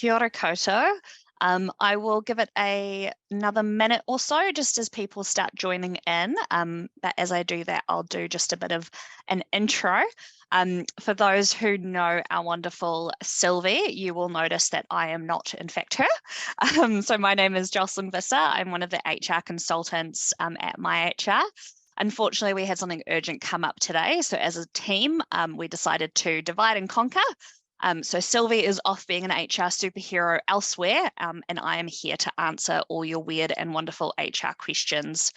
Kia ora koutou. I will give it another minute or so just as people start joining in. But as I do that, I'll do just a bit of an intro. For those who know our wonderful Sylvie, you will notice that I am not, in fact, her. So my name is Jocelyn Visser. I'm one of the HR consultants at MyHR. Unfortunately, we had something urgent come up today. So as a team, we decided to divide and conquer. So Sylvie is off being an HR superhero elsewhere, and I am here to answer all your weird and wonderful HR questions.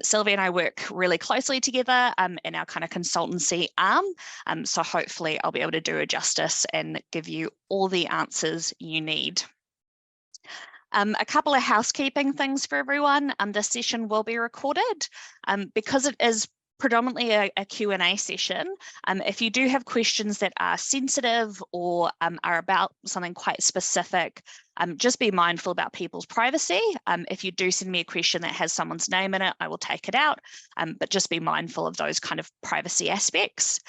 Sylvie and I work really closely together in our kind of consultancy arm, so hopefully I'll be able to do her justice and give you all the answers you need. A couple of housekeeping things for everyone. This session will be recorded because it is predominantly a Q&A session. If you do have questions that are sensitive or are about something quite specific, just be mindful about people's privacy. If you do send me a question that has someone's name in it, I will take it out, but just be mindful of those kind of privacy aspects.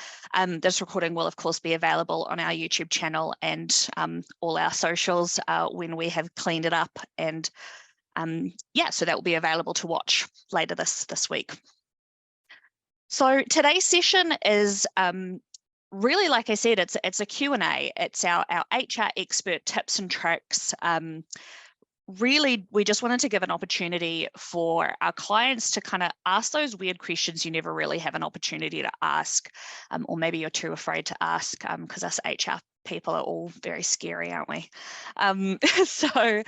This recording will of course be available on our YouTube channel and all our socials when we have cleaned it up, and yeah, so that will be available to watch later this week. So today's session is really, like I said, it's a Q&A. It's our HR expert tips and tricks. Really, we just wanted to give an opportunity for our clients to kind of ask those weird questions you never really have an opportunity to ask, or maybe you're too afraid to ask because us HR people are all very scary, aren't we? So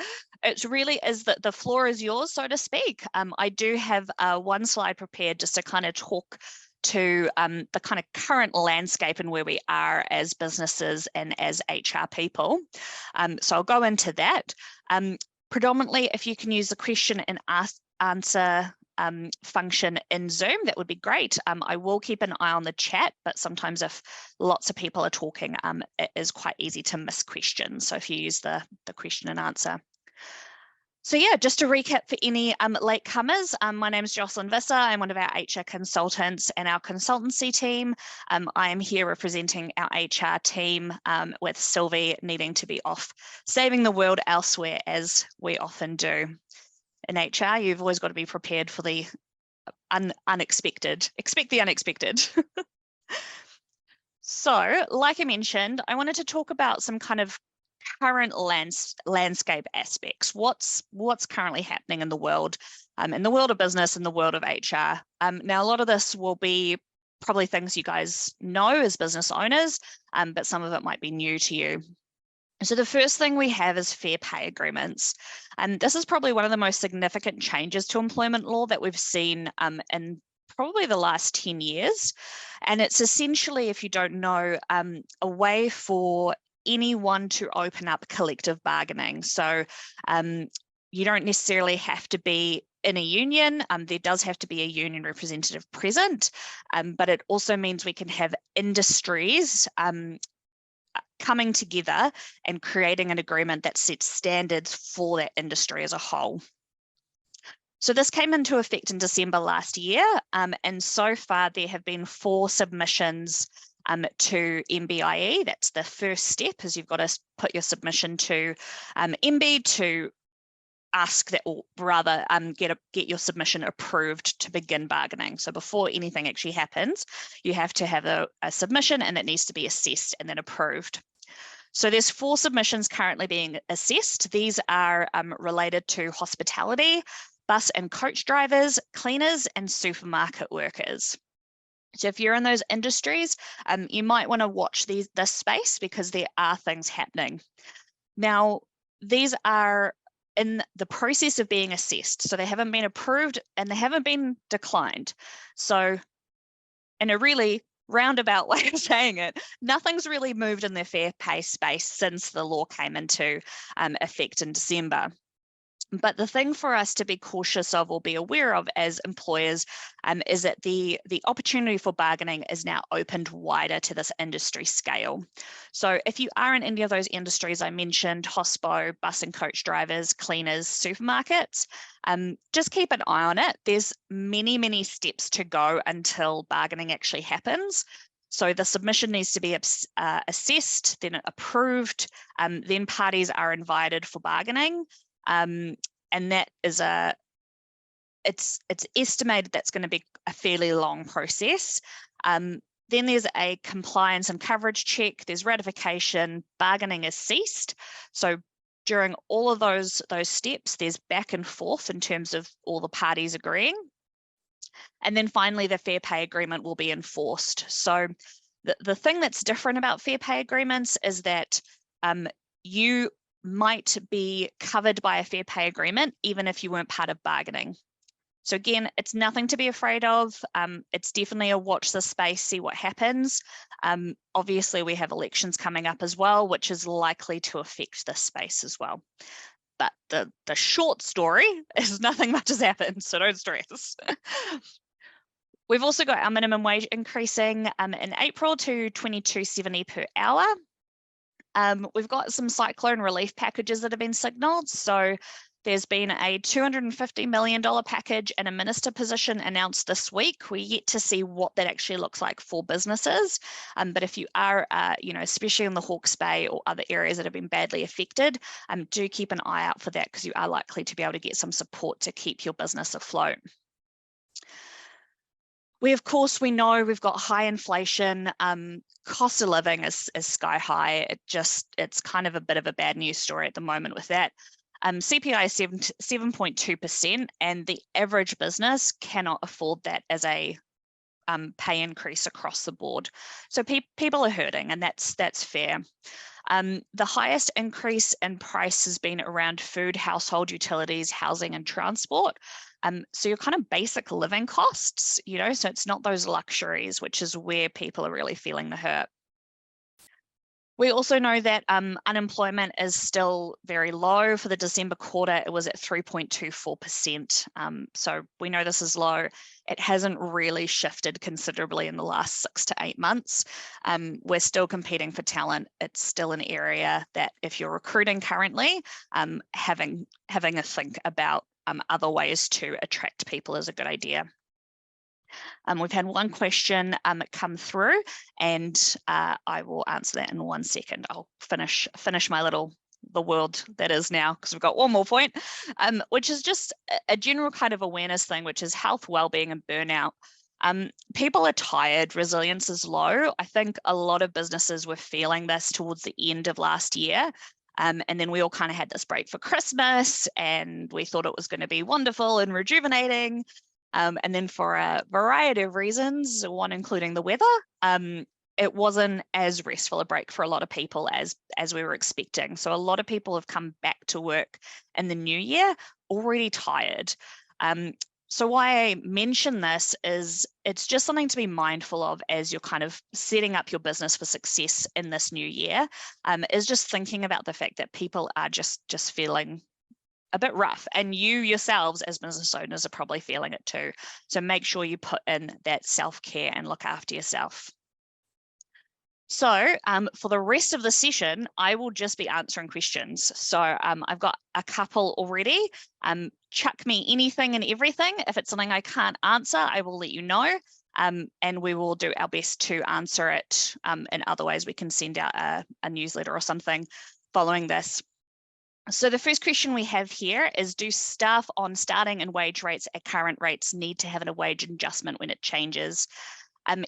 it really is that the floor is yours, so to speak. I do have one slide prepared just to kind of talk to the kind of current landscape and where we are as businesses and as HR people. So I'll go into that. Predominantly, if you can use the question and answer function in Zoom, that would be great. I will keep an eye on the chat, but sometimes if lots of people are talking, it is quite easy to miss questions. So if you use the question and answer. So yeah, just to recap for any latecomers, my name is Jocelyn Visser. I'm one of our HR consultants and our consultancy team. I am here representing our HR team with Sylvie needing to be off saving the world elsewhere, as we often do. In HR, you've always got to be prepared for the unexpected. Expect the unexpected. So, like I mentioned, I wanted to talk about some kind of current landscape aspects. What's currently happening in the world of business, in the world of HR. Now, a lot of this will be probably things you guys know as business owners, but some of it might be new to you. So the first thing we have is fair pay agreements. And this is probably one of the most significant changes to employment law that we've seen in probably the last 10 years. And it's essentially, if you don't know, a way for anyone to open up collective bargaining. So you don't necessarily have to be in a union. There does have to be a union representative present, but it also means we can have industries coming together and creating an agreement that sets standards for that industry as a whole. So this came into effect in December last year, and so far there have been 4 submissions to MBIE. That's the first step, is you've got to put your submission to MB to ask that, or rather get your submission approved to begin bargaining. So before anything actually happens, you have to have a submission, and it needs to be assessed and then approved. So there's 4 submissions currently being assessed. These are related to hospitality, bus and coach drivers, cleaners, and supermarket workers. So if you're in those industries, you might want to watch this space because there are things happening. Now, these are in the process of being assessed. So they haven't been approved and they haven't been declined. So in a really roundabout way of saying it, nothing's really moved in the fair pay space since the law came into effect in December. But the thing for us to be cautious of or be aware of as employers is that the opportunity for bargaining is now opened wider to this industry scale. So if you are in any of those industries I mentioned, hospo, bus and coach drivers, cleaners, supermarkets, just keep an eye on it. There's many steps to go until bargaining actually happens. So the submission needs to be assessed, then approved, then parties are invited for bargaining, and that is it's estimated that's going to be a fairly long process. Then there's a compliance and coverage check, there's ratification, bargaining is ceased. So during all of those steps, there's back and forth in terms of all the parties agreeing. And then finally, the fair pay agreement will be enforced. So the thing that's different about fair pay agreements is that you might be covered by a fair pay agreement, even if you weren't part of bargaining. So again, it's nothing to be afraid of. It's definitely a watch this space, see what happens. Obviously, we have elections coming up as well, which is likely to affect this space as well. But the short story is nothing much has happened, so don't stress. We've also got our minimum wage increasing in April to $22.70 per hour. We've got some cyclone relief packages that have been signalled. So there's been a $250 million package and a minister position announced this week. We're yet to see what that actually looks like for businesses. But if you are, especially in the Hawke's Bay or other areas that have been badly affected, do keep an eye out for that, because you are likely to be able to get some support to keep your business afloat. We know we've got high inflation, cost of living is sky high. It's kind of a bit of a bad news story at the moment with that. CPI is 7.2%, and the average business cannot afford that as a pay increase across the board. So people are hurting, and that's fair. The highest increase in price has been around food, household utilities, housing, and transport. So your kind of basic living costs, so it's not those luxuries, which is where people are really feeling the hurt. We also know that unemployment is still very low. For the December quarter, it was at 3.24%. So we know this is low. It hasn't really shifted considerably in the last 6 to 8 months. We're still competing for talent. It's still an area that if you're recruiting currently, having a think about other ways to attract people is a good idea. We've had one question come through, and I will answer that in 1 second. I'll finish the world that is now, because we've got one more point, which is just a general kind of awareness thing, which is health, well-being, and burnout. People are tired, resilience is low. I think a lot of businesses were feeling this towards the end of last year. And then we all kind of had this break for Christmas, and we thought it was going to be wonderful and rejuvenating. And then for a variety of reasons, one including the weather, it wasn't as restful a break for a lot of people as we were expecting. So a lot of people have come back to work in the new year already tired. So why I mention this is it's just something to be mindful of as you're kind of setting up your business for success in this new year, is just thinking about the fact that people are just feeling a bit rough, and you yourselves as business owners are probably feeling it too. So make sure you put in that self-care and look after yourself. So for the rest of the session, I will just be answering questions. So I've got a couple already. Chuck me anything and everything. If it's something I can't answer, I will let you know. And we will do our best to answer it. In other ways, we can send out a newsletter or something following this. So the first question we have here is, do staff on starting and wage rates at current rates need to have a wage adjustment when it changes?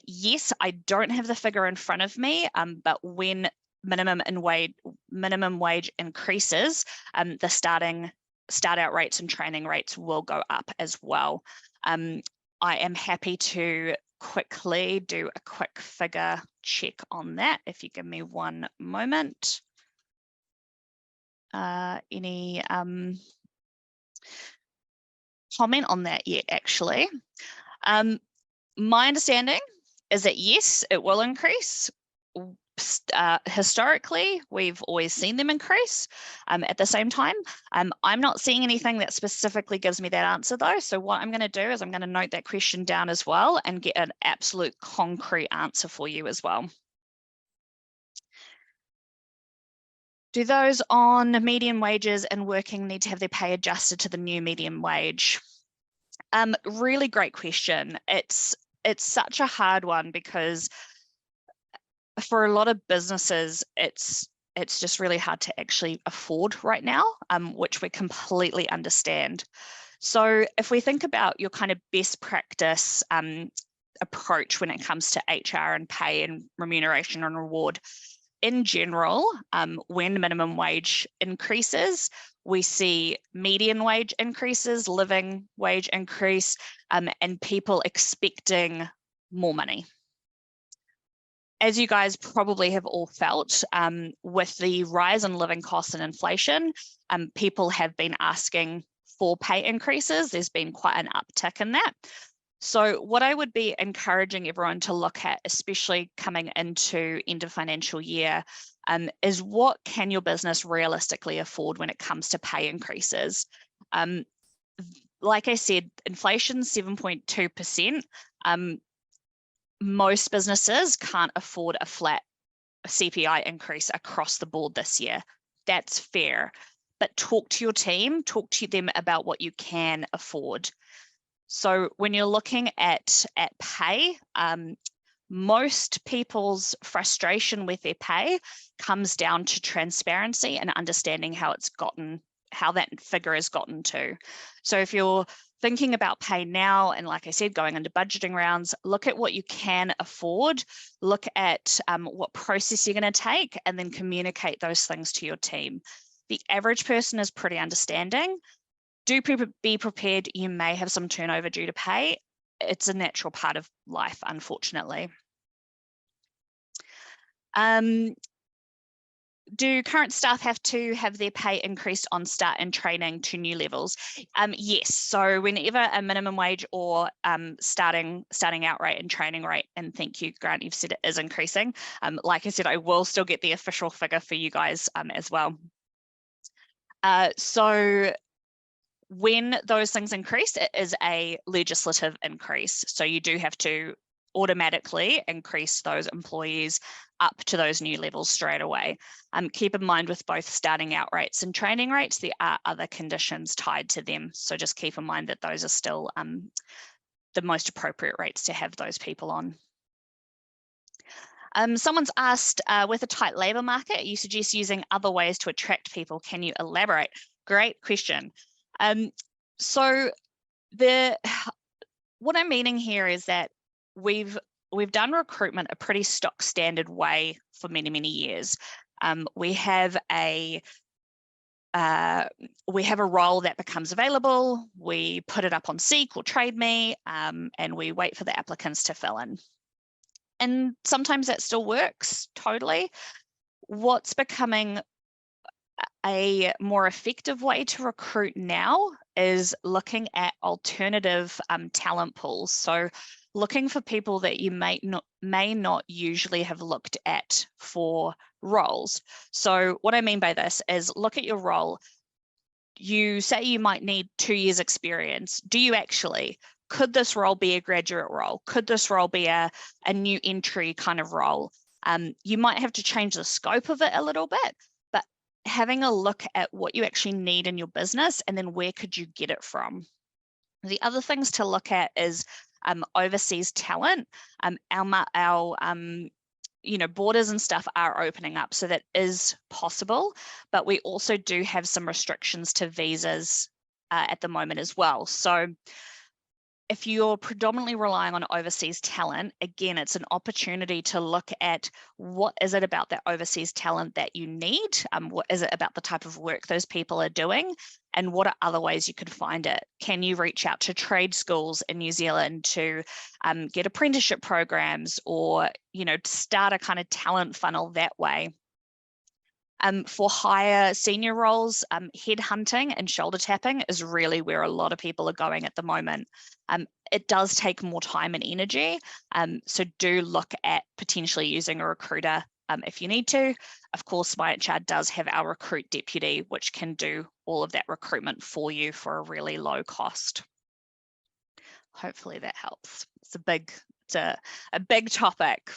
Yes, I don't have the figure in front of me, but when minimum wage increases, the start out rates and training rates will go up as well. I am happy to quickly do a quick figure check on that if you give me one moment. Any comment on that yet, actually? My understanding is that yes, it will increase. Historically, we've always seen them increase. At the same time, I'm not seeing anything that specifically gives me that answer though. So what I'm going to do is I'm going to note that question down as well and get an absolute concrete answer for you as well. Do those on median wages and working need to have their pay adjusted to the new median wage? Really great question. It's such a hard one because for a lot of businesses, it's just really hard to actually afford right now, which we completely understand. So if we think about your kind of best practice approach when it comes to HR and pay and remuneration and reward, in general, when minimum wage increases, we see median wage increases, living wage increase, and people expecting more money. As you guys probably have all felt, with the rise in living costs and inflation, people have been asking for pay increases. There's been quite an uptick in that. So what I would be encouraging everyone to look at, especially coming into end of financial year, is what can your business realistically afford when it comes to pay increases? Like I said, inflation's 7.2%. Most businesses can't afford a flat CPI increase across the board this year. That's fair. But talk to your team, talk to them about what you can afford. So when you're looking at pay, most people's frustration with their pay comes down to transparency and understanding how that figure has gotten to. So if you're thinking about pay now, and like I said, going into budgeting rounds, look at what you can afford, look at what process you're going to take, and then communicate those things to your team. The average person is pretty understanding. Do be prepared, you may have some turnover due to pay. It's a natural part of life, unfortunately. Do current staff have to have their pay increased on start and training to new levels? Yes, so whenever a minimum wage or starting out rate and training rate, and thank you, Grant, you've said it is increasing. Like I said, I will still get the official figure for you guys as well. So when those things increase, it is a legislative increase. So you do have to automatically increase those employees up to those new levels straight away. Keep in mind with both starting out rates and training rates, there are other conditions tied to them. So just keep in mind that those are still the most appropriate rates to have those people on. Someone's asked, with a tight labour market, you suggest using other ways to attract people. Can you elaborate? Great question. So what I'm meaning here is that we've done recruitment a pretty stock standard way for many, many years. We have a role that becomes available, we put it up on Seek or Trade Me, and we wait for the applicants to fill in. And sometimes that still works totally. What's becoming a more effective way to recruit now is looking at alternative talent pools. So looking for people that you may not usually have looked at for roles. So what I mean by this is look at your role. You say you might need 2 years experience. Do you actually? Could this role be a graduate role? Could this role be a new entry kind of role? You might have to change the scope of it a little bit, but having a look at what you actually need in your business and then where could you get it from. The other things to look at is overseas talent. Our borders and stuff are opening up, so that is possible, but we also do have some restrictions to visas at the moment as well. So if you're predominantly relying on overseas talent, again, it's an opportunity to look at what is it about that overseas talent that you need? What is it about the type of work those people are doing? And what are other ways you could find it? Can you reach out to trade schools in New Zealand to get apprenticeship programs or, start a kind of talent funnel that way? For higher senior roles, headhunting and shoulder tapping is really where a lot of people are going at the moment. It does take more time and energy, so do look at potentially using a recruiter if you need to. Of course, MyHR does have our recruit deputy, which can do all of that recruitment for you for a really low cost. Hopefully that helps. It's a big topic.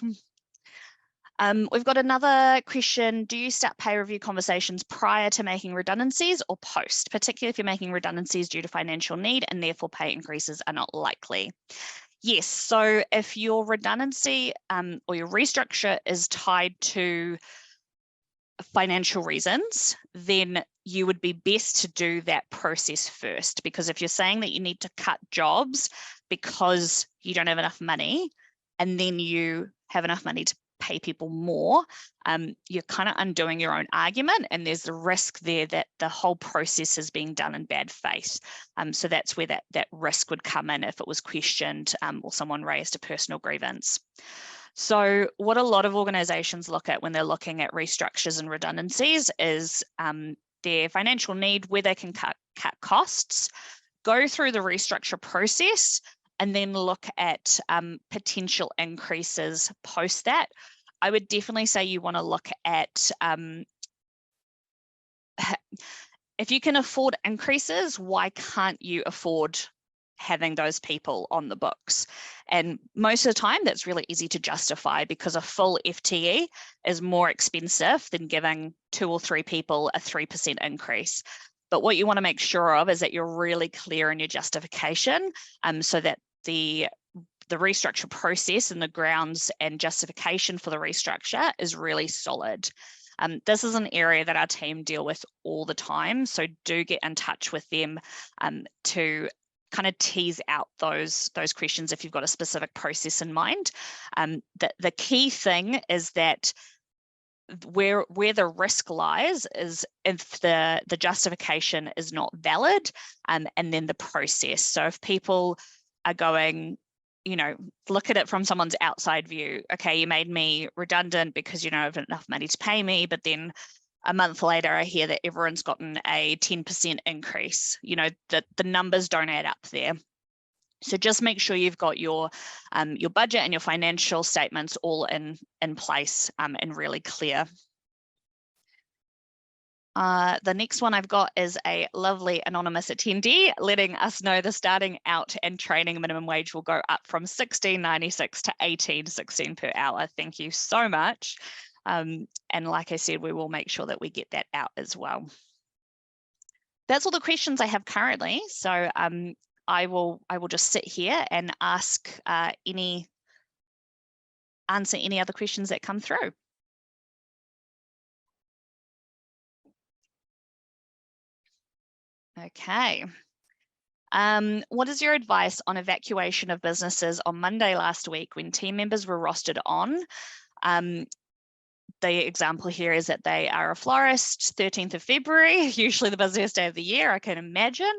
We've got another question. Do you start pay review conversations prior to making redundancies or post, particularly if you're making redundancies due to financial need and therefore pay increases are not likely? Yes, so if your redundancy or your restructure is tied to financial reasons, then you would be best to do that process first, because if you're saying that you need to cut jobs because you don't have enough money and then you have enough money to pay people more, you're kind of undoing your own argument, and there's the risk there that the whole process is being done in bad faith. So that's where that risk would come in if it was questioned or someone raised a personal grievance. So what a lot of organizations look at when they're looking at restructures and redundancies is their financial need, where they can cut costs, go through the restructure process, and then look at potential increases post that. I would definitely say you want to look at if you can afford increases, why can't you afford having those people on the books? And most of the time that's really easy to justify, because a full FTE is more expensive than giving 2 or 3 people a 3% increase. But what you want to make sure of is that you're really clear in your justification, so that the restructure process and the grounds and justification for the restructure is really solid. This is an area that our team deal with all the time, so do get in touch with them to kind of tease out those questions if you've got a specific process in mind. The key thing is that where the risk lies is if the justification is not valid, and then the process. So if people are going, look at it from someone's outside view. Okay, you made me redundant because you don't have enough money to pay me, but then a month later I hear that everyone's gotten a 10% increase. The numbers don't add up there. So just make sure you've got your budget and your financial statements all in place and really clear. The next one I've got is a lovely anonymous attendee letting us know the starting out and training minimum wage will go up from $16.96 to $18.16 per hour. Thank you so much. And like I said, we will make sure that we get that out as well. That's all the questions I have currently. So I will just sit here and answer any other questions that come through. Okay. What is your advice on evacuation of businesses on Monday last week when team members were rostered on? The example here is that they are a florist, 13th of February, usually the busiest day of the year, I can imagine.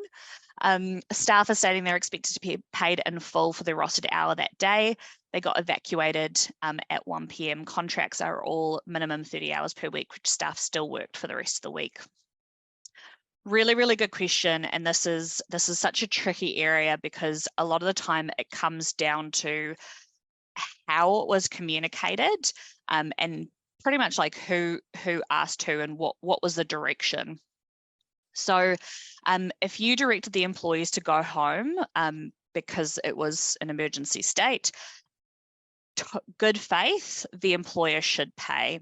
Staff are stating they're expected to be paid in full for their rostered hour that day. They got evacuated at 1 p.m. Contracts are all minimum 30 hours per week, which staff still worked for the rest of the week. Really, really good question. And this is such a tricky area, because a lot of the time it comes down to how it was communicated, and pretty much like who asked who and what was the direction. So if you directed the employees to go home because it was an emergency state, good faith, the employer should pay.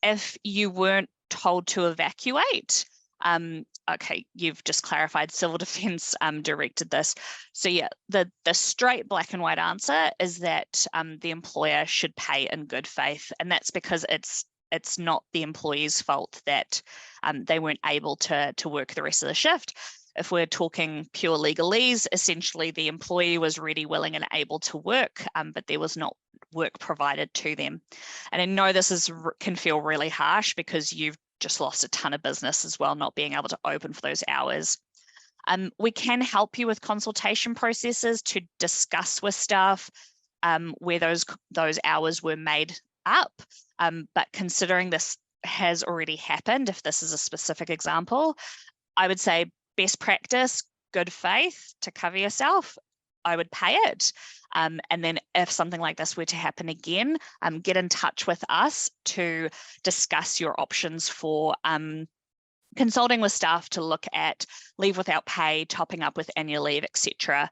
If you weren't told to evacuate, okay, you've just clarified civil defence directed this. So yeah, the straight black and white answer is that the employer should pay in good faith, and that's because it's not the employee's fault that they weren't able to work the rest of the shift. If we're talking pure legalese, essentially the employee was ready, willing and able to work, but there was not work provided to them. And I know this can feel really harsh, because you've just lost a ton of business as well, not being able to open for those hours. We can help you with consultation processes to discuss with staff where those hours were made up. But considering this has already happened, if this is a specific example, I would say best practice, good faith to cover yourself, I would pay it. And then if something like this were to happen again, get in touch with us to discuss your options for consulting with staff to look at leave without pay, topping up with annual leave, etc.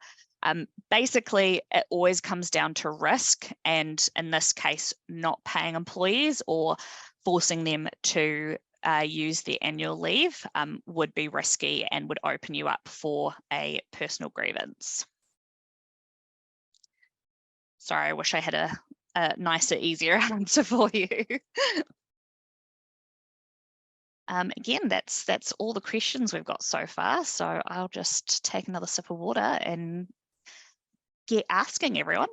Basically, it always comes down to risk, and in this case, not paying employees or forcing them to use their annual leave would be risky and would open you up for a personal grievance. Sorry, I wish I had a nicer, easier answer for you. Again, that's all the questions we've got so far. So I'll just take another sip of water and get asking everyone.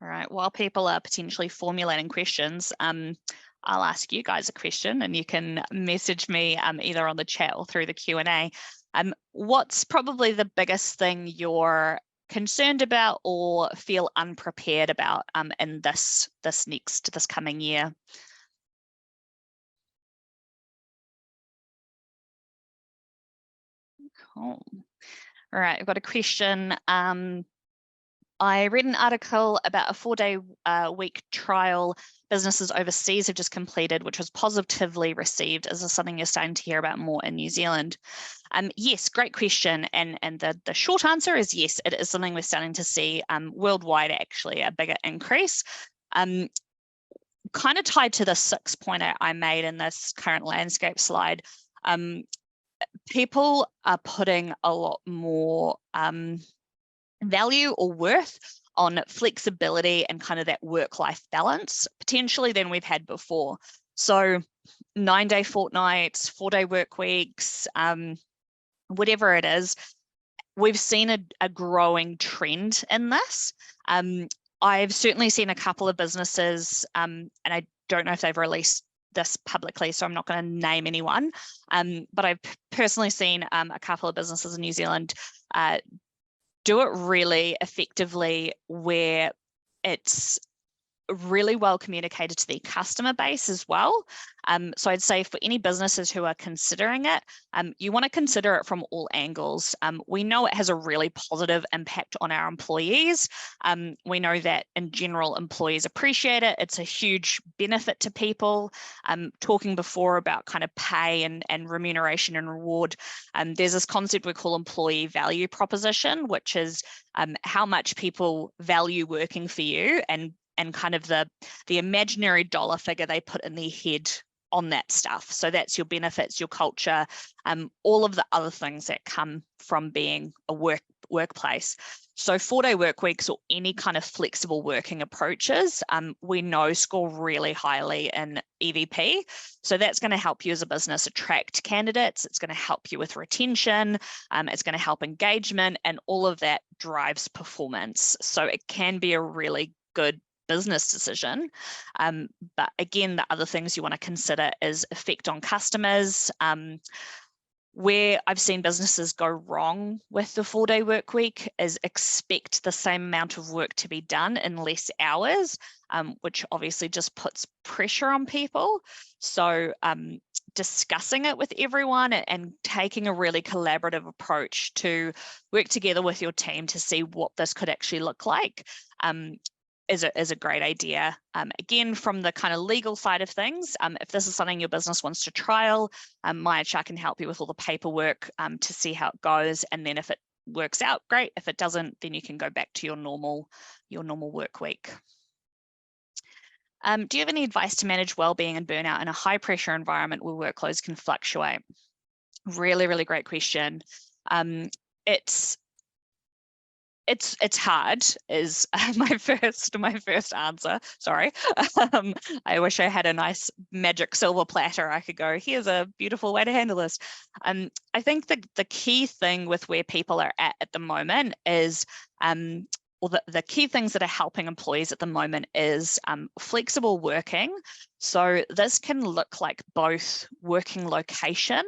All right, while people are potentially formulating questions, I'll ask you guys a question and you can message me either on the chat or through the Q&A. What's probably the biggest thing you're concerned about or feel unprepared about in this coming year? Cool. All right, I've got a question. I read an article about a 4-day week trial businesses overseas have just completed, which was positively received. Is this something you're starting to hear about more in New Zealand? Yes, great question. And the short answer is yes, it is something we're starting to see worldwide, actually, a bigger increase. Kind of tied to the 6th point I made in this current landscape slide, people are putting a lot more value or worth on flexibility and kind of that work-life balance potentially than we've had before. So 9-day fortnights, 4-day work weeks, whatever it is, we've seen a growing trend in this. I've certainly seen a couple of businesses, and I don't know if they've released this publicly, so I'm not going to name anyone, but I've personally seen a couple of businesses in New Zealand do it really effectively where it's really well communicated to the customer base as well. So I'd say for any businesses who are considering it, you want to consider it from all angles. We know it has a really positive impact on our employees. We know that in general, employees appreciate it. It's a huge benefit to people. Talking before about kind of pay and remuneration and reward, there's this concept we call employee value proposition, which is how much people value working for you and kind of the imaginary dollar figure they put in their head on that stuff. So that's your benefits, your culture, all of the other things that come from being a workplace. So 4-day work weeks or any kind of flexible working approaches, we know score really highly in EVP. So that's going to help you as a business attract candidates. It's going to help you with retention. It's going to help engagement, and all of that drives performance. So it can be a really good business decision. But again, the other things you want to consider is effect on customers. Where I've seen businesses go wrong with the 4-day work week is expect the same amount of work to be done in less hours, which obviously just puts pressure on people. So discussing it with everyone and taking a really collaborative approach to work together with your team to see what this could actually look like is a great idea. Again, from the kind of legal side of things, if this is something your business wants to trial, MyHR can help you with all the paperwork to see how it goes. And then if it works out, great. If it doesn't, then you can go back to your normal work week. Do you have any advice to manage well-being and burnout in a high pressure environment where workloads can fluctuate? Really, really great question. It's hard is my first answer. Sorry. I wish I had a nice magic silver platter. I could go, here's a beautiful way to handle this. I think the key thing with where people are at the moment is, or the key things that are helping employees at the moment is flexible working. So this can look like both working location.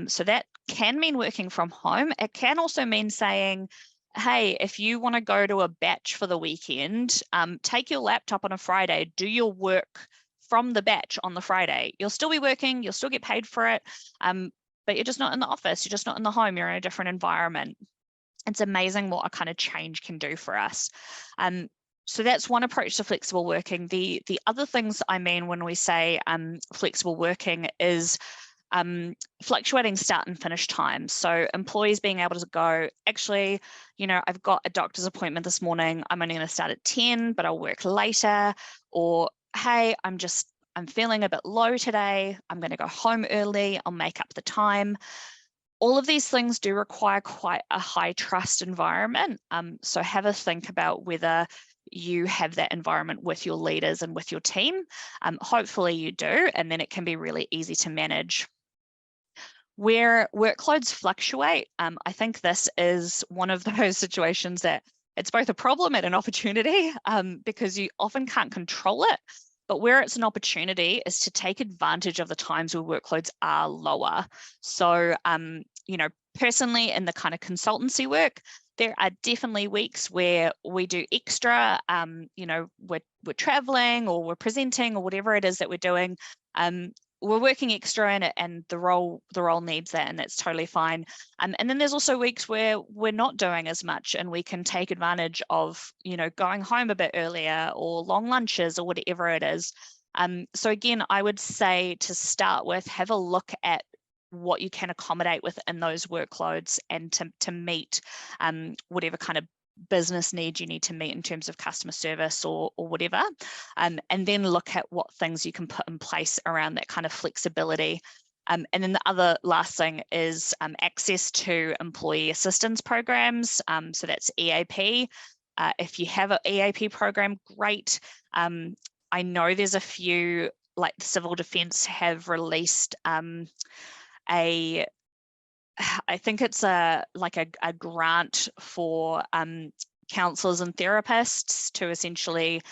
So that can mean working from home. It can also mean saying, hey, if you want to go to a batch for the weekend, take your laptop on a Friday, do your work from the batch on the Friday. You'll still be working, you'll still get paid for it, but you're just not in the office, you're just not in the home, you're in a different environment. It's amazing what a kind of change can do for us. So that's one approach to flexible working. The other things I mean when we say flexible working is fluctuating start and finish times. So employees being able to go, actually, I've got a doctor's appointment this morning. I'm only going to start at 10, but I'll work later. Or, hey, I'm feeling a bit low today. I'm going to go home early. I'll make up the time. All of these things do require quite a high trust environment. So have a think about whether you have that environment with your leaders and with your team. Hopefully you do, and then it can be really easy to manage. Where workloads fluctuate, I think this is one of those situations that it's both a problem and an opportunity, because you often can't control it. But where it's an opportunity is to take advantage of the times where workloads are lower. So, you know, personally in the kind of consultancy work, there are definitely weeks where we do extra, you know, we're traveling or we're presenting or whatever it is that we're doing. We're working extra in it, and the role needs that, and that's totally fine. And then there's also weeks where we're not doing as much, and we can take advantage of, you know, going home a bit earlier or long lunches or whatever it is. So again, I would say to start with, have a look at what you can accommodate within those workloads, and to meet whatever kind of business needs you need to meet in terms of customer service or whatever, and then look at what things you can put in place around that kind of flexibility. And then the other last thing is access to employee assistance programs. So that's EAP. If you have an EAP program, great. I know there's a few, like the Civil Defence have released I think it's like a grant for counsellors and therapists to essentially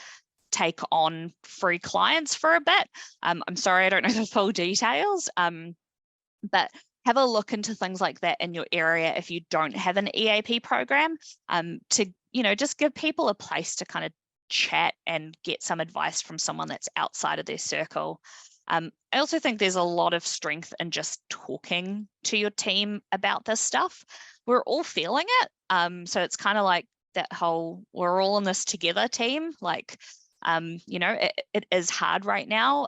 take on free clients for a bit. I'm sorry, I don't know the full details, but have a look into things like that in your area if you don't have an EAP program, to, you know, just give people a place to kind of chat and get some advice from someone that's outside of their circle. I also think there's a lot of strength in just talking to your team about this stuff. We're all feeling it. So it's kind of like that whole, we're all in this together team. Like, you know, it is hard right now.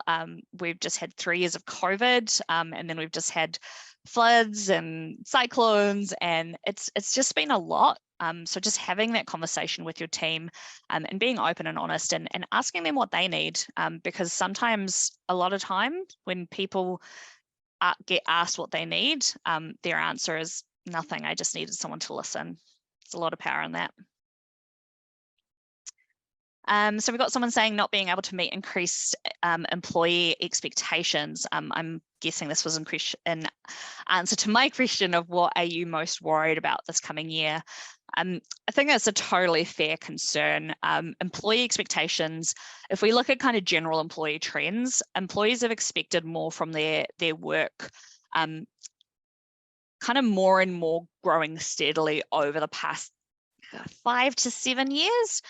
We've just had 3 years of COVID, and then we've just had floods and cyclones, and it's just been a lot. So just having that conversation with your team, and being open and honest, and asking them what they need, because sometimes, a lot of time, when people get asked what they need, their answer is nothing. I just needed someone to listen. There's a lot of power in that. So we've got someone saying not being able to meet increased employee expectations. I'm guessing this was in answer to my question of what are you most worried about this coming year. I think that's a totally fair concern. Employee expectations, if we look at kind of general employee trends, employees have expected more from their work, kind of more and more growing steadily over the past 5 to 7 years.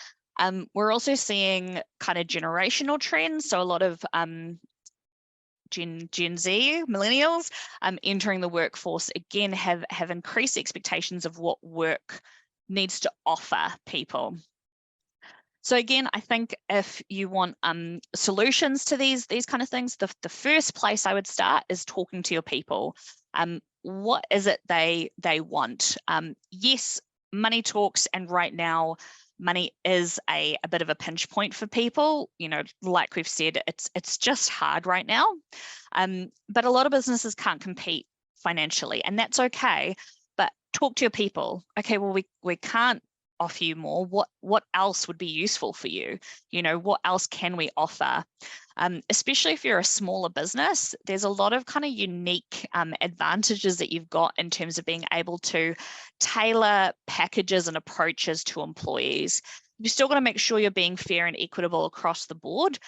We're also seeing kind of generational trends. So a lot of Gen Z, millennials, entering the workforce, again, have increased expectations of what work needs to offer people. So again, I think if you want solutions to these kind of things, the first place I would start is talking to your people. What is it they want? Yes, money talks, and right now, money is a bit of a pinch point for people. You know, like we've said, it's just hard right now. But a lot of businesses can't compete financially, and that's okay. But talk to your people. Okay, well, we can't offer you more. What else would be useful for you? You know, what else can we offer? Especially if you're a smaller business, there's a lot of kind of unique advantages that you've got in terms of being able to tailor packages and approaches to employees. You're still got to make sure you're being fair and equitable across the board,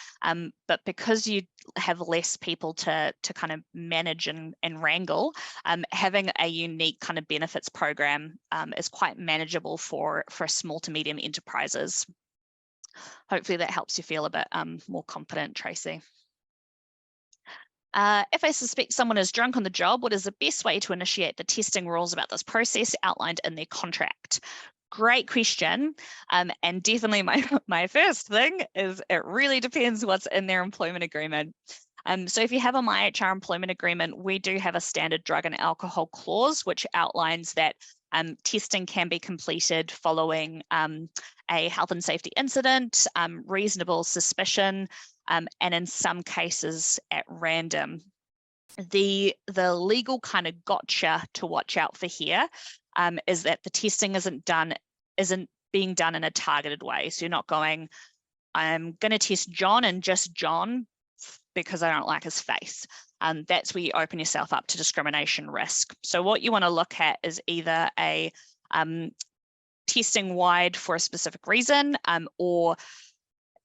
but because you have less people to kind of manage and wrangle, having a unique kind of benefits program is quite manageable for small to medium enterprises. Hopefully that helps you feel a bit more confident, Tracy. If I suspect someone is drunk on the job, what is the best way to initiate the testing rules about this process outlined in their contract? Great question. And definitely my first thing is it really depends what's in their employment agreement. So if you have a MyHR employment agreement, we do have a standard drug and alcohol clause, which outlines that testing can be completed following a health and safety incident, reasonable suspicion, and in some cases at random. The legal kind of gotcha to watch out for here is that the testing isn't being done in a targeted way. So you're not going, I'm going to test John and just John because I don't like his face. That's where you open yourself up to discrimination risk. So what you want to look at is either a testing wide for a specific reason, or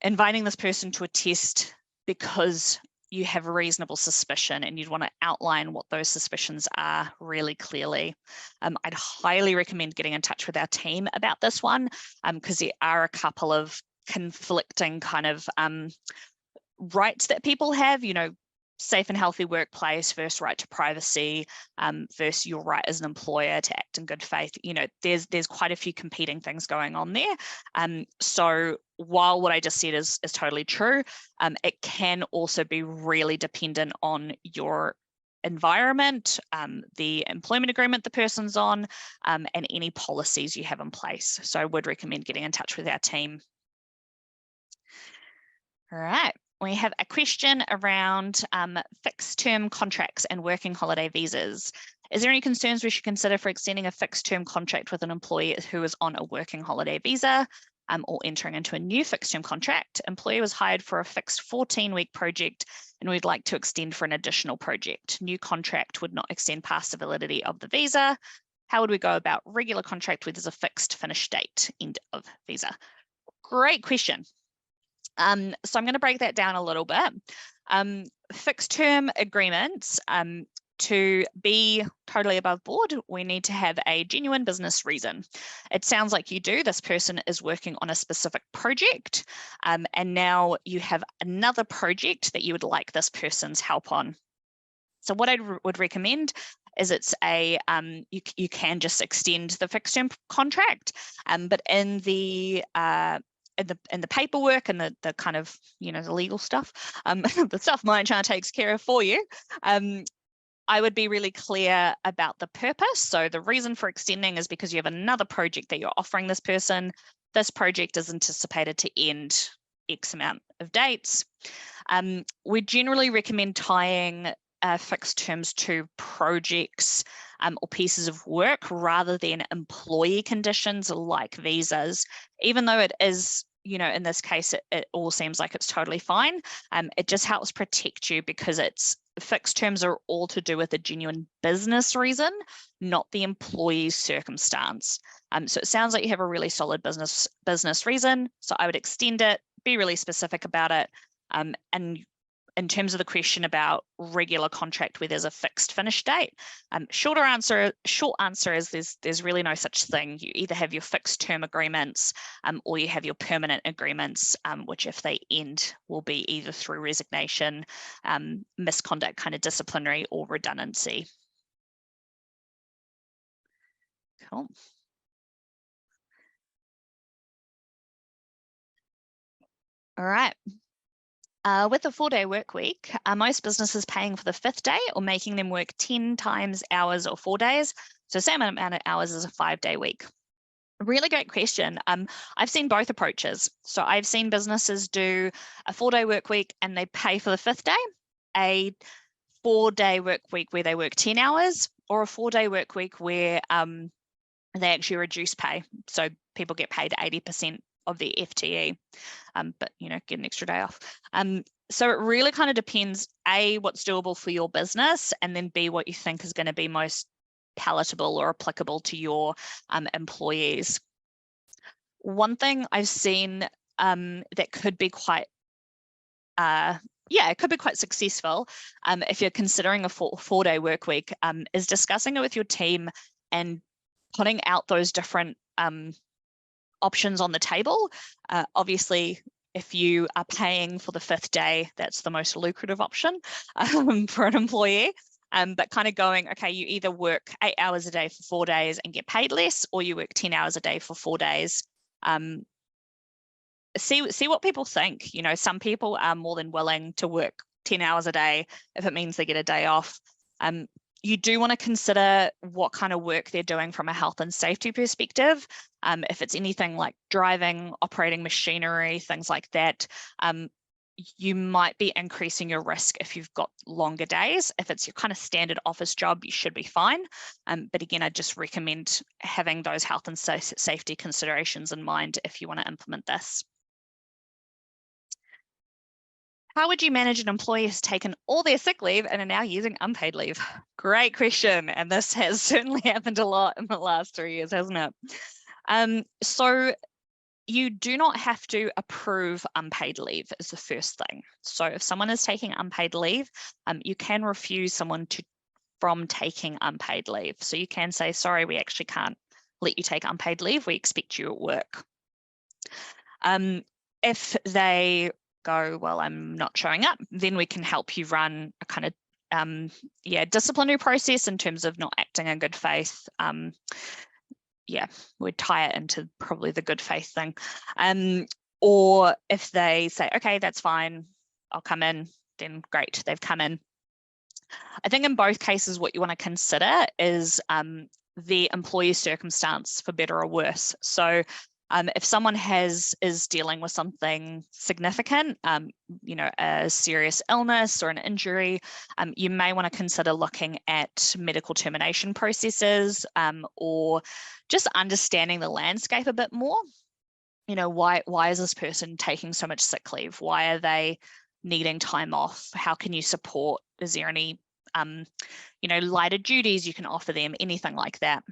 inviting this person to a test because you have a reasonable suspicion and you'd want to outline what those suspicions are really clearly. I'd highly recommend getting in touch with our team about this one, because there are a couple of conflicting kind of rights that people have, safe and healthy workplace versus right to privacy, versus your right as an employer to act in good faith. There's quite a few competing things going on there. So while what I just said is totally true, it can also be really dependent on your environment, the employment agreement the person's on, and any policies you have in place. So I would recommend getting in touch with our team. All right. We have a question around fixed term contracts and working holiday visas. Is there any concerns we should consider for extending a fixed term contract with an employee who is on a working holiday visa, or entering into a new fixed term contract? Employee was hired for a fixed 14-week project and we'd like to extend for an additional project. New contract would not extend past the validity of the visa. How would we go about regular contract where there's a fixed finish date, end of visa? Great question. So I'm going to break that down a little bit. Fixed term agreements, to be totally above board, we need to have a genuine business reason. It sounds like you do. This person is working on a specific project, and now you have another project that you would like this person's help on. So what I would recommend is it's a you can just extend the fixed term contract, but in the paperwork and the kind of, the legal stuff, the stuff MyHR takes care of for you, I would be really clear about the purpose. So the reason for extending is because you have another project that you're offering this person. This project is anticipated to end X amount of dates. We generally recommend tying fixed terms to projects or pieces of work rather than employee conditions like visas, even though it is, in this case, it all seems like it's totally fine. It just helps protect you because fixed terms are all to do with a genuine business reason, not the employee's circumstance. So it sounds like you have a really solid business reason. So I would extend it, be really specific about it. And in terms of the question about regular contract where there's a fixed finish date, short answer is there's really no such thing. You either have your fixed term agreements, or you have your permanent agreements, which if they end will be either through resignation, misconduct, kind of disciplinary, or redundancy. Cool. All right. With a 4-day work week, are most businesses paying for the 5th day or making them work 10 times hours or 4 days? So same amount of hours as a 5-day week. Really great question. I've seen both approaches. So I've seen businesses do a 4-day work week and they pay for the 5th day, a 4-day work week where they work 10 hours, or a 4-day work week where they actually reduce pay. So people get paid 80% of their FTE, but get an extra day off. So it really kind of depends, A, what's doable for your business, and then B, what you think is going to be most palatable or applicable to your employees. One thing I've seen that could be quite it could be quite successful if you're considering a 4-day work week, is discussing it with your team and putting out those different options on the table. Obviously, if you are paying for the 5th day, that's the most lucrative option for an employee. But kind of going, okay, you either work 8 hours a day for 4 days and get paid less, or you work 10 hours a day for 4 days. See what people think. Some people are more than willing to work 10 hours a day if it means they get a day off. You do want to consider what kind of work they're doing from a health and safety perspective. If it's anything like driving, operating machinery, things like that, you might be increasing your risk if you've got longer days. If it's your kind of standard office job, you should be fine. But again, I just recommend having those health and safety considerations in mind if you want to implement this. How would you manage an employee who's taken all their sick leave and are now using unpaid leave? Great question. And this has certainly happened a lot in the last 3 years, hasn't it? So you do not have to approve unpaid leave is the first thing. So if someone is taking unpaid leave, you can refuse someone from taking unpaid leave. So you can say, sorry, we actually can't let you take unpaid leave. We expect you at work. If they go, well, I'm not showing up, then we can help you run a kind of disciplinary process in terms of not acting in good faith. We'd tie it into probably the good faith thing. Or if they say, okay, that's fine, I'll come in, then great, they've come in. I think in both cases, what you want to consider is the employee's circumstance, for better or worse. So if someone is dealing with something significant, a serious illness or an injury, you may want to consider looking at medical termination processes or just understanding the landscape a bit more. Why is this person taking so much sick leave? Why are they needing time off? How can you support? Is there any, lighter duties you can offer them? Anything like that.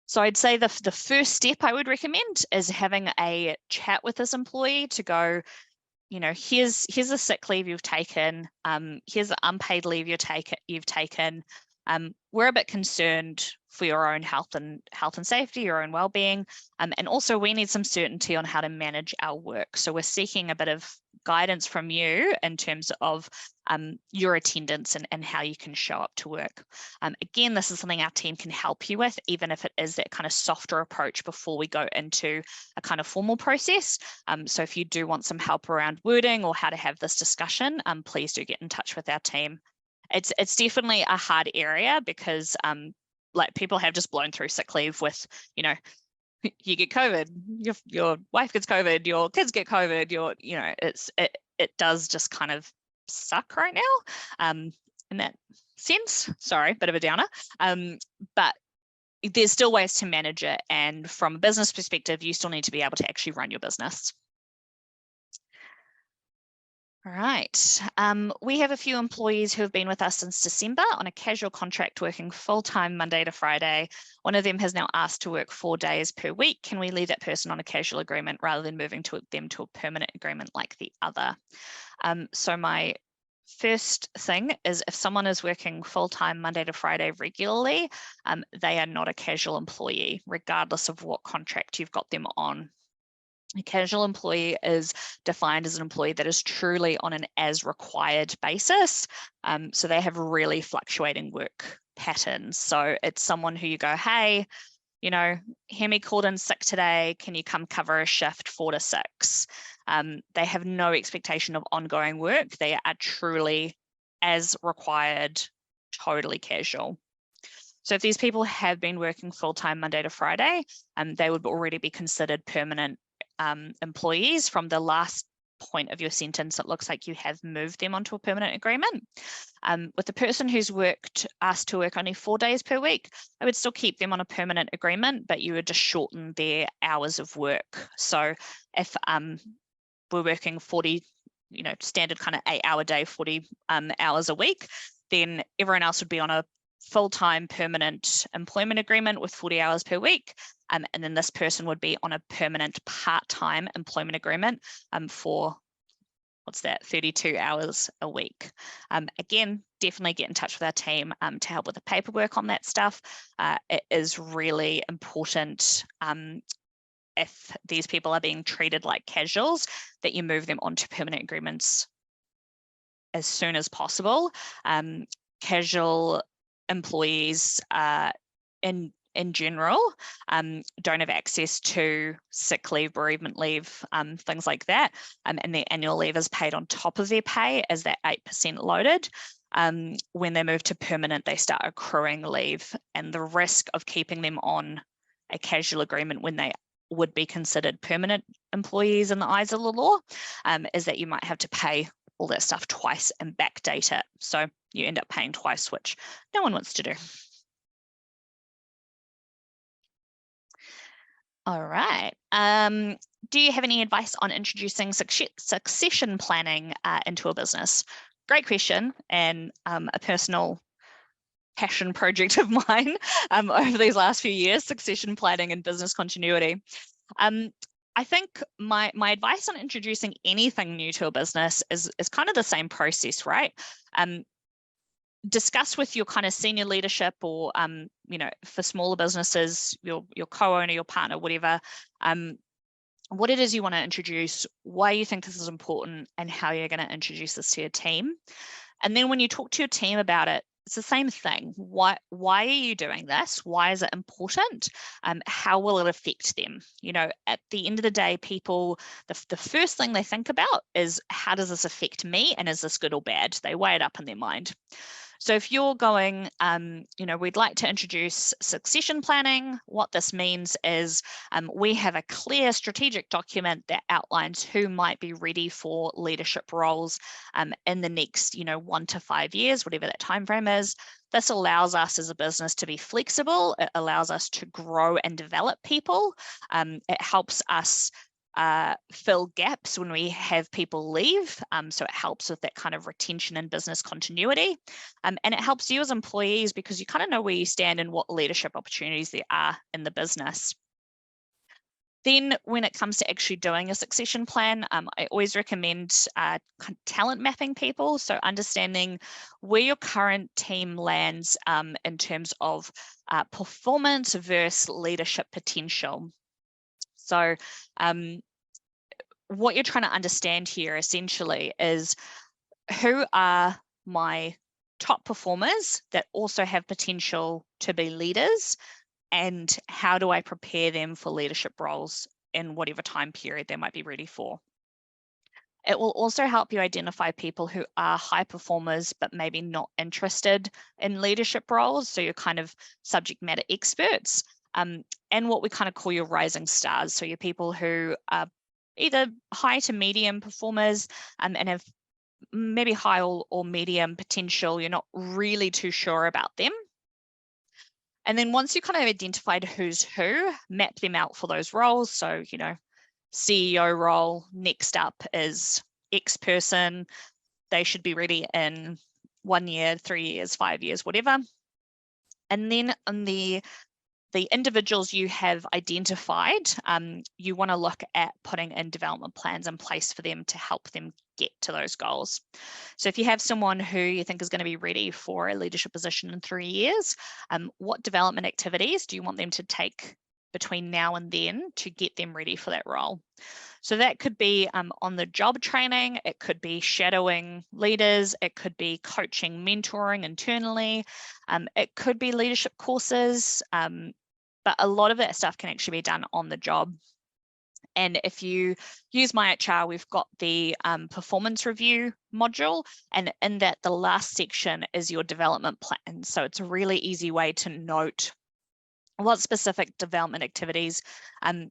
So I'd say the first step I would recommend is having a chat with this employee to go, here's a sick leave you've taken, here's the unpaid leave you've taken. We're a bit concerned for your own health and safety, your own well-being, and also we need some certainty on how to manage our work. So we're seeking a bit of guidance from you in terms of your attendance and how you can show up to work. Again, this is something our team can help you with, even if it is that kind of softer approach before we go into a kind of formal process. So if you do want some help around wording or how to have this discussion, please do get in touch with our team. It's definitely a hard area because people have just blown through sick leave with, you get COVID, your wife gets COVID, your kids get COVID, it does just kind of suck right now in that sense. Sorry, bit of a downer. But there's still ways to manage it. And from a business perspective, you still need to be able to actually run your business. All right. We have a few employees who have been with us since December on a casual contract working full-time Monday to Friday. One of them has now asked to work 4 days per week. Can we leave that person on a casual agreement rather than moving them to a permanent agreement like the other? So my first thing is if someone is working full-time Monday to Friday regularly, they are not a casual employee, regardless of what contract you've got them on. A casual employee is defined as an employee that is truly on an as required basis. So they have really fluctuating work patterns. So it's someone who you go, hey, Hemi called in sick today. Can you come cover a shift 4 to 6? They have no expectation of ongoing work. They are truly as required, totally casual. So if these people have been working full-time Monday to Friday, they would already be considered permanent employees. From the last point of your sentence, it looks like you have moved them onto a permanent agreement. With the person who's asked to work only 4 days per week, I would still keep them on a permanent agreement, but you would just shorten their hours of work. So if we're working 40, standard kind of 8-hour day, 40 hours a week, then everyone else would be on a full-time permanent employment agreement with 40 hours per week. And then this person would be on a permanent part-time employment agreement for, 32 hours a week. Again, definitely get in touch with our team to help with the paperwork on that stuff. It is really important if these people are being treated like casuals, that you move them onto permanent agreements as soon as possible. Casual employees in general don't have access to sick leave, bereavement leave, things like that, and their annual leave is paid on top of their pay as that 8% loaded. When they move to permanent, they start accruing leave, and the risk of keeping them on a casual agreement when they would be considered permanent employees in the eyes of the law, is that you might have to pay all that stuff twice and backdate it. So you end up paying twice, which no one wants to do. All right. Do you have any advice on introducing succession planning into a business? Great question, and a personal passion project of mine over these last few years, succession planning and business continuity. I think my advice on introducing anything new to a business is kind of the same process, right? Discuss with your kind of senior leadership, or you know, for smaller businesses, your co-owner, your partner, whatever, what it is you want to introduce, why you think this is important, and how you're going to introduce this to your team. And then when you talk to your team about it, it's the same thing. Why are you doing this? Why is it important? How will it affect them? You know, at the end of the day, people, the first thing they think about is, how does this affect me? And is this good or bad? They weigh it up in their mind. So if you're going, you know, we'd like to introduce succession planning, what this means is we have a clear strategic document that outlines who might be ready for leadership roles in the next, you know, 1 to 5 years, whatever that time frame is. This allows us as a business to be flexible. It allows us to grow and develop people. It helps us fill gaps when we have people leave. So it helps with that kind of retention and business continuity. And it helps you as employees, because you kind of know where you stand and what leadership opportunities there are in the business. Then when it comes to actually doing a succession plan, I always recommend talent mapping people. So understanding where your current team lands in terms of performance versus leadership potential. So what you're trying to understand here essentially is, who are my top performers that also have potential to be leaders, and how do I prepare them for leadership roles in whatever time period they might be ready for. It will also help you identify people who are high performers but maybe not interested in leadership roles, so you're kind of subject matter experts, and what we kind of call your rising stars, so your people who are either high to medium performers and have maybe high or medium potential. You're not really too sure about them. And then once you kind of identified who's who, map them out for those roles. So, you know, CEO role, next up is X person. They should be ready in 1 year, 3 years, 5 years, whatever. And then on the individuals you have identified, you want to look at putting in development plans in place for them to help them get to those goals. So if you have someone who you think is going to be ready for a leadership position in 3 years, what development activities do you want them to take between now and then to get them ready for that role? So that could be on the job training, it could be shadowing leaders, it could be coaching, mentoring internally, it could be leadership courses, but a lot of that stuff can actually be done on the job. And if you use MyHR, we've got the performance review module, and in that the last section is your development plan. So it's a really easy way to note what specific development activities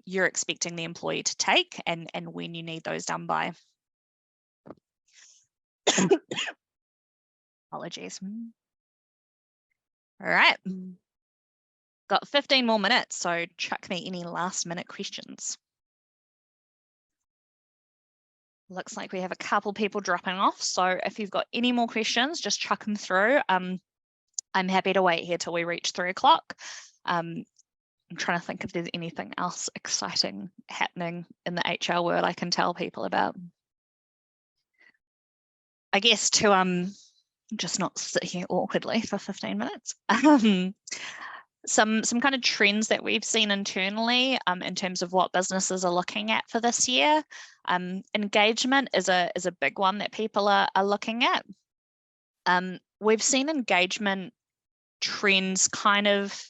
you're expecting the employee to take, and when you need those done by. Apologies. All right. Got 15 more minutes, so chuck me any last minute questions. Looks like we have a couple people dropping off, so if you've got any more questions, just chuck them through. I'm happy to wait here till we reach 3 o'clock. I'm trying to think if there's anything else exciting happening in the HR world I can tell people about. I guess to just not sit here awkwardly for 15 minutes. Some kind of trends that we've seen internally in terms of what businesses are looking at for this year. Engagement is a big one that people are looking at. We've seen engagement trends kind of,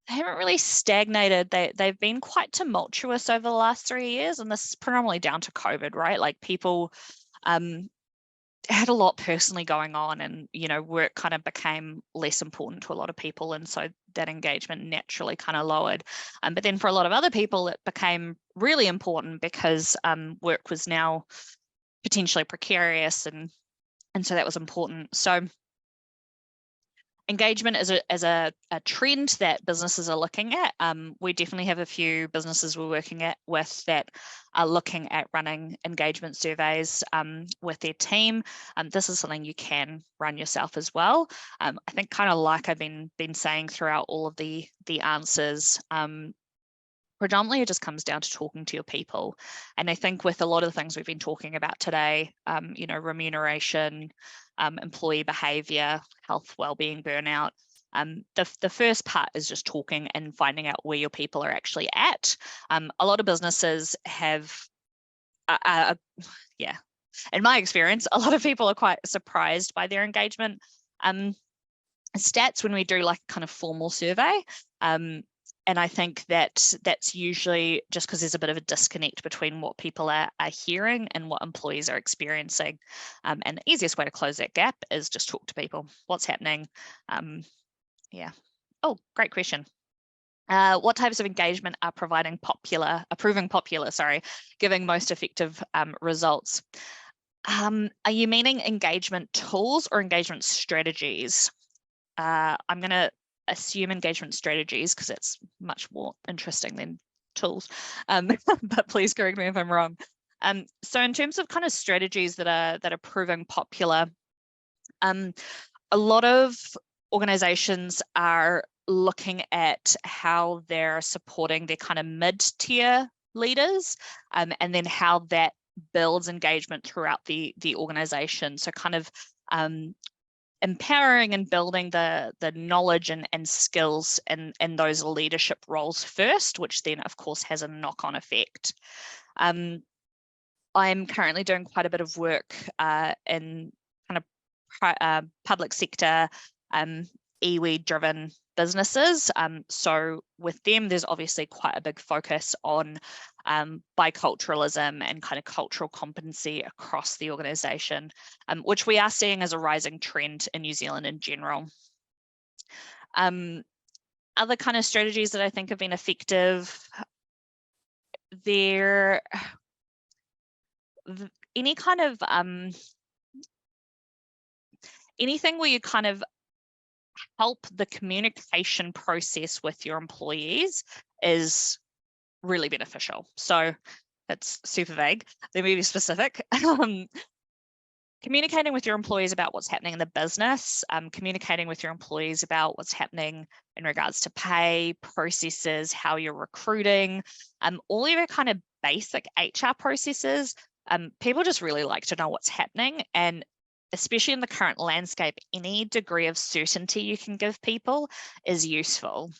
they haven't really stagnated. They've been quite tumultuous over the last 3 years, and this is predominantly down to COVID, right? Like people had a lot personally going on, and work kind of became less important to a lot of people, and so that engagement naturally kind of lowered. But then for a lot of other people, it became really important because work was now potentially precarious, and so that was important. So engagement is a trend that businesses are looking at. We definitely have a few businesses we're working with that are looking at running engagement surveys with their team. This is something you can run yourself as well. I think, kind of like I've been saying throughout all of the answers, predominantly it just comes down to talking to your people. And I think with a lot of the things we've been talking about today, remuneration, employee behavior, health, well-being, burnout, the first part is just talking and finding out where your people are actually at. A lot of businesses have, in my experience, a lot of people are quite surprised by their engagement stats when we do like a kind of formal survey. And I think that that's usually just because there's a bit of a disconnect between what people are hearing and what employees are experiencing. And the easiest way to close that gap is just talk to people. What's happening? Yeah. Oh, great question. What types of engagement are proving popular, giving most effective results? Are you meaning engagement tools or engagement strategies? I'm going to assume engagement strategies because it's much more interesting than tools, but please correct me if I'm wrong. So in terms of kind of strategies that are proving popular, a lot of organizations are looking at how they're supporting their kind of mid-tier leaders, and then how that builds engagement throughout the organization. So kind of empowering and building the knowledge and skills in those leadership roles first, which then of course has a knock-on effect. I'm currently doing quite a bit of work in kind of public sector iwi driven businesses. So with them, there's obviously quite a big focus on biculturalism and kind of cultural competency across the organisation, which we are seeing as a rising trend in New Zealand in general. Other kind of strategies that I think have been effective, there any kind of anything where you kind of help the communication process with your employees is really beneficial. So that's super vague. Let me be specific. Communicating with your employees about what's happening in the business, communicating with your employees about what's happening in regards to pay, processes, how you're recruiting, all of your kind of basic HR processes. People just really like to know what's happening, and especially in the current landscape, any degree of certainty you can give people is useful.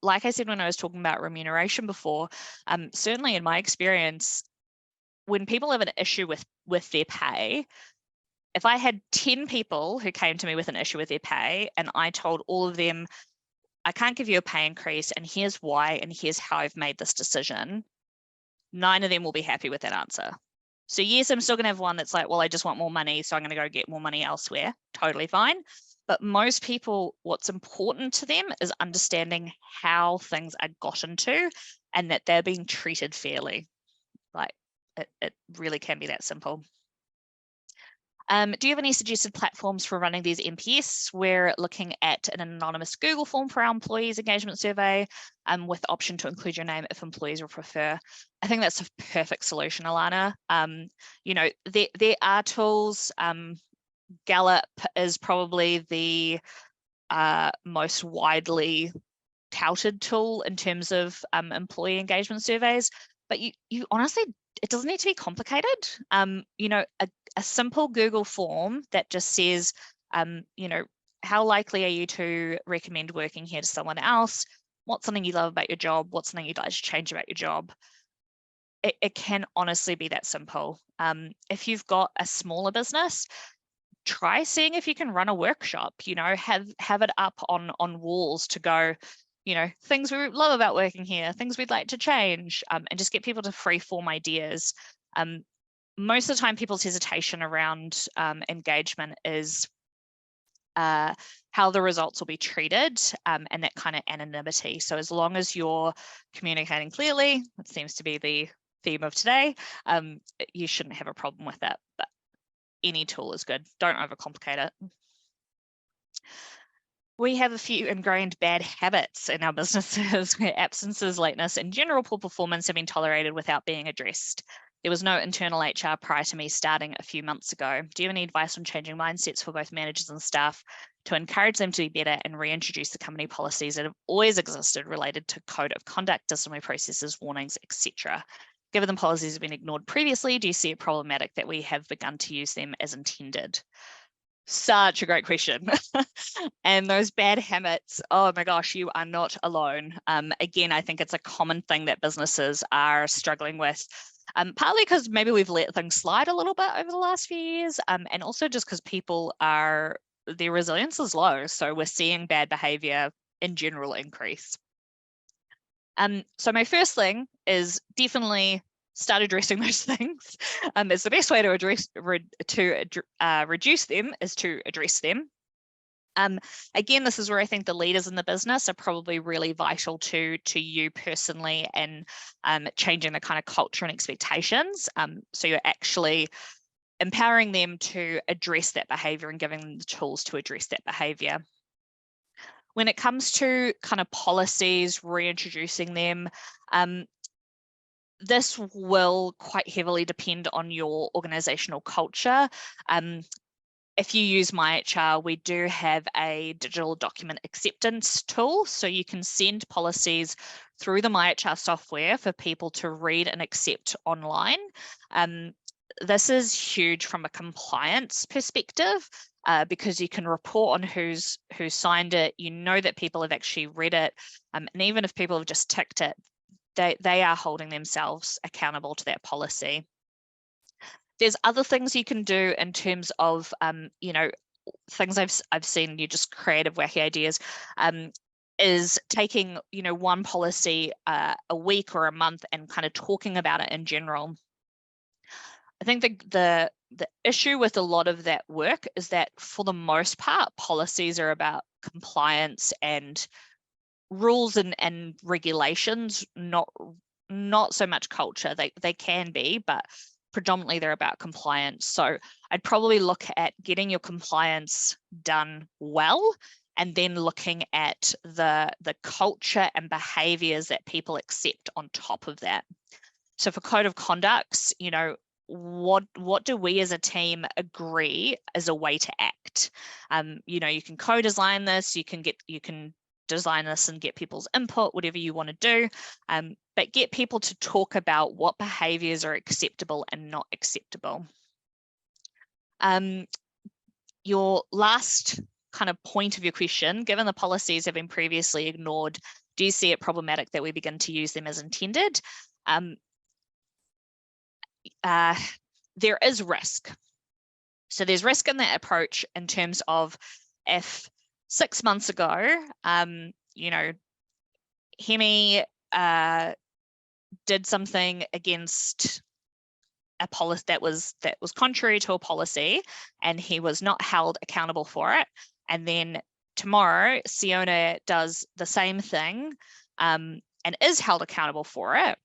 Like I said when I was talking about remuneration before, certainly in my experience, when people have an issue with their pay, if I had 10 people who came to me with an issue with their pay and I told all of them, I can't give you a pay increase and here's why and here's how I've made this decision, 9 of them will be happy with that answer. So yes, I'm still going to have one that's like, well, I just want more money, so I'm going to go get more money elsewhere. Totally fine. But most people, what's important to them is understanding how things are gotten to and that they're being treated fairly. Like it really can be that simple. Do you have any suggested platforms for running these MPS? We're looking at an anonymous Google form for our employees engagement survey with the option to include your name if employees would prefer. I think that's a perfect solution, Alana. There are tools. Gallup is probably the most widely touted tool in terms of employee engagement surveys, but you honestly, it doesn't need to be complicated. A simple Google form that just says, how likely are you to recommend working here to someone else? What's something you love about your job? What's something you'd like to change about your job? It can honestly be that simple. If you've got a smaller business, try seeing if you can run a workshop, have it up on walls to go, things we love about working here, things we'd like to change, and just get people to free form ideas. most of the time people's hesitation around engagement is how the results will be treated and that kind of anonymity. So as long as you're communicating clearly, it seems to be the theme of today, you shouldn't have a problem with it, but any tool is good. Don't overcomplicate it. We have a few ingrained bad habits in our businesses where absences, lateness, and general poor performance have been tolerated without being addressed. There was no internal HR prior to me starting a few months ago. Do you have any advice on changing mindsets for both managers and staff to encourage them to be better and reintroduce the company policies that have always existed related to code of conduct, disciplinary processes, warnings, etc.? Given the policies have been ignored previously, do you see it problematic that we have begun to use them as intended? Such a great question. And those bad habits, oh my gosh, you are not alone. Again, I think it's a common thing that businesses are struggling with, partly because maybe we've let things slide a little bit over the last few years, and also just because people are, their resilience is low. So we're seeing bad behavior in general increase. So my first thing is definitely start addressing those things. It's the best way to reduce them is to address them. Again, this is where I think the leaders in the business are probably really vital to you personally and changing the kind of culture and expectations. So you're actually empowering them to address that behavior and giving them the tools to address that behavior. When it comes to kind of policies, reintroducing them, this will quite heavily depend on your organizational culture. If you use MyHR, we do have a digital document acceptance tool, so you can send policies through the MyHR software for people to read and accept online. This is huge from a compliance perspective because you can report on who signed it. You know that people have actually read it, and even if people have just ticked it, they are holding themselves accountable to that policy. There's other things you can do in terms of, you know, things I've seen, you just creative, wacky ideas, is taking, you know, one policy a week or a month and kind of talking about it in general. I think the issue with a lot of that work is that for the most part, policies are about compliance and rules and regulations, not so much culture. They can be, but predominantly they're about compliance. So I'd probably look at getting your compliance done well, and then looking at the culture and behaviors that people accept on top of that. So for code of conducts, you know, what do we as a team agree as a way to act? You know, you can co-design this, you can design this and get people's input, whatever you want to do, but get people to talk about what behaviors are acceptable and not acceptable. Your last kind of point of your question, given the policies have been previously ignored, do you see it problematic that we begin to use them as intended? There is risk. So there's risk in that approach in terms of if 6 months ago, you know, Hemi did something against a policy that was contrary to a policy, and he was not held accountable for it. And then tomorrow, Siona does the same thing and is held accountable for it.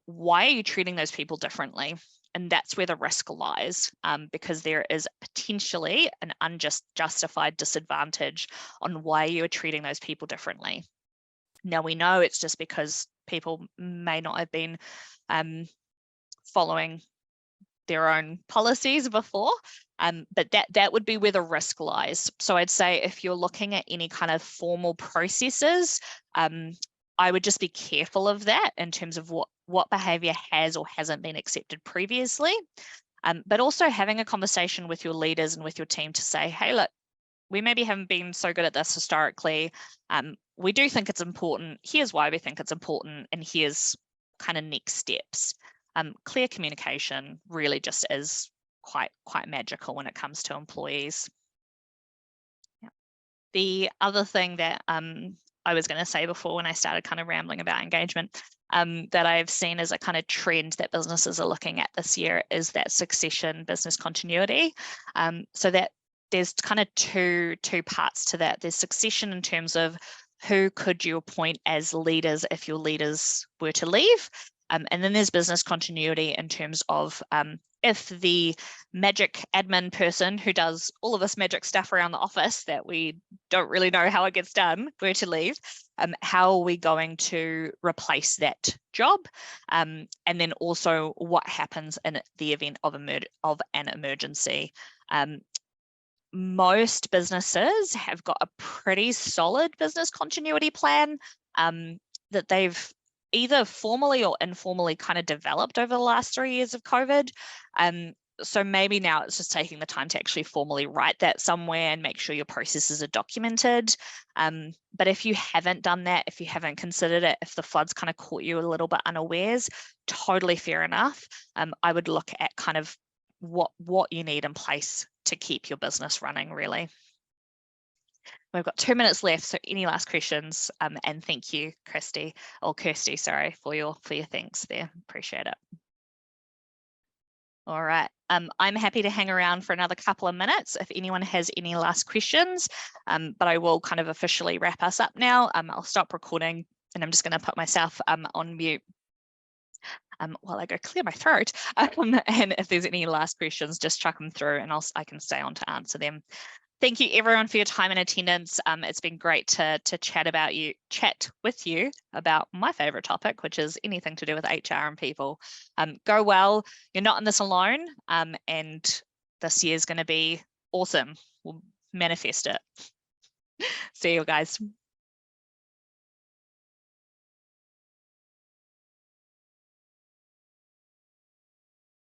Why are you treating those people differently? And that's where the risk lies, because there is potentially an unjustified disadvantage on why you are treating those people differently. Now, we know it's just because people may not have been following their own policies before, but that would be where the risk lies. So I'd say if you're looking at any kind of formal processes, I would just be careful of that in terms of what behavior has or hasn't been accepted previously, but also having a conversation with your leaders and with your team to say, hey, look, we maybe haven't been so good at this historically. We do think it's important. Here's why we think it's important, and here's kind of next steps. Clear communication really just is quite magical when it comes to employees. Yeah. The other thing that I was going to say before when I started kind of rambling about engagement that I've seen as a kind of trend that businesses are looking at this year is that succession business continuity. So that there's kind of two parts to that. There's succession in terms of who could you appoint as leaders if your leaders were to leave. And then there's business continuity in terms of if the magic admin person who does all of this magic stuff around the office that we don't really know how it gets done were to leave, how are we going to replace that job? And then also what happens in the event of an emergency. Most businesses have got a pretty solid business continuity plan that they've either formally or informally kind of developed over the last 3 years of COVID. So maybe now it's just taking the time to actually formally write that somewhere and make sure your processes are documented. But if you haven't done that, if you haven't considered it, if the floods kind of caught you a little bit unawares, totally fair enough. I would look at kind of what you need in place to keep your business running, really. We've got 2 minutes left, so any last questions? And thank you, Kirsty, sorry, for your thanks there. Appreciate it. All right, I'm happy to hang around for another couple of minutes if anyone has any last questions, but I will kind of officially wrap us up now. I'll stop recording and I'm just going to put myself on mute while I go clear my throat. And if there's any last questions, just chuck them through and I can stay on to answer them. Thank you everyone for your time and attendance. It's been great to chat with you about my favorite topic, which is anything to do with HR and people. Go well, you're not in this alone, and this year's going to be awesome. We'll manifest it. See you guys.